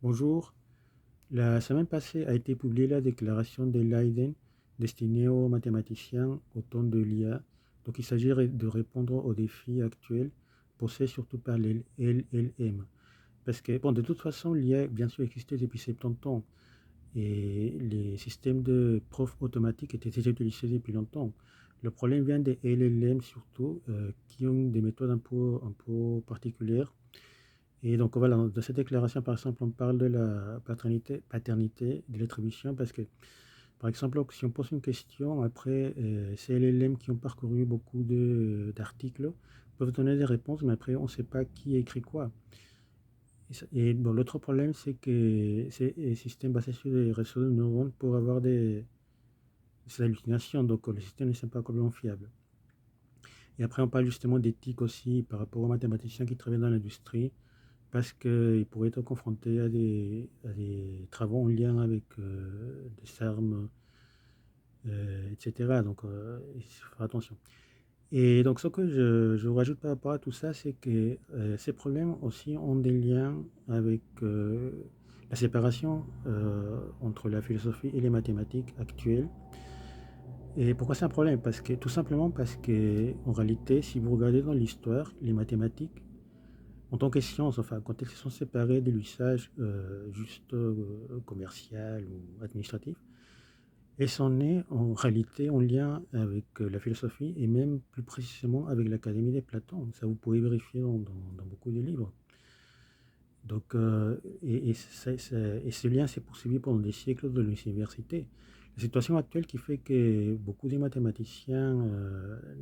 Bonjour. La semaine passée a été publiée la déclaration de Leiden destinée aux mathématiciens au temps de l'IA. Donc il s'agit de répondre aux défis actuels posés surtout par les LLM. Parce que, bon, de toute façon, l'IA, bien sûr, existait depuis 70 ans et les systèmes de preuve automatique étaient déjà utilisés depuis longtemps. Le problème vient des LLM surtout, qui ont des méthodes un peu particulières et donc voilà, dans cette déclaration, par exemple, on parle de la paternité de l'attribution parce que, par exemple, si on pose une question, après, c'est LLM qui ont parcouru beaucoup d'articles, peuvent donner des réponses, mais après, on ne sait pas qui écrit quoi. Et bon, l'autre problème, c'est que ces systèmes basés sur des réseaux de neurones pour avoir des hallucinations, donc le système ne sont pas complètement fiable. Et après, on parle justement d'éthique aussi par rapport aux mathématiciens qui travaillent dans l'industrie parce qu'ils pourraient être confrontés à des travaux en lien avec des armes, etc. Donc, il faut faire attention. Et donc, ce que je rajoute par rapport à tout ça, c'est que ces problèmes aussi ont des liens avec la séparation entre la philosophie et les mathématiques actuelles. Et pourquoi c'est un problème? Tout simplement parce que, en réalité, si vous regardez dans l'histoire, les mathématiques en tant que science, enfin, quand elles se sont séparées de l'usage juste commercial ou administratif, elles sont nées en réalité en lien avec la philosophie et même plus précisément avec l'Académie de Platon. Ça, vous pouvez vérifier dans beaucoup de livres. Donc, et ce lien s'est poursuivi pendant des siècles de l'université. La situation actuelle qui fait que beaucoup de mathématiciens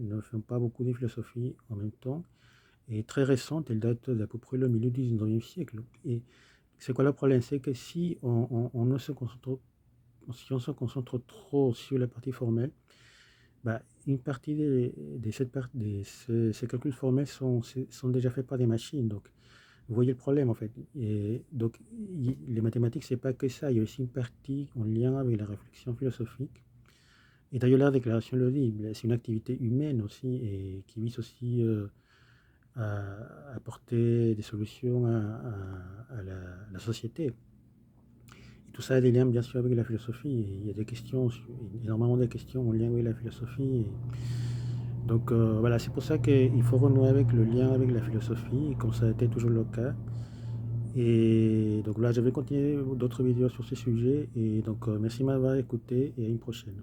ne font pas beaucoup de philosophie en même temps est très récente, elle date d'à peu près le milieu du 19e siècle. Et c'est quoi le problème? C'est que si on ne se concentre, si on se concentre trop sur la partie formelle, bah, une partie ces calculs formels sont déjà faits par des machines. Donc, vous voyez le problème en fait. Et donc, les mathématiques, c'est pas que ça. Il y a aussi une partie en lien avec la réflexion philosophique. Et d'ailleurs, la déclaration le dit, c'est une activité humaine aussi et qui vise aussi à apporter des solutions à la société. Et tout ça a des liens bien sûr avec la philosophie. Et il y a des questions, énormément de questions en lien avec la philosophie. Donc voilà, c'est pour ça qu'il faut renouer avec le lien avec la philosophie, comme ça a été toujours le cas. Et donc là, je vais continuer d'autres vidéos sur ce sujet. Et donc merci de m'avoir écouté et à une prochaine.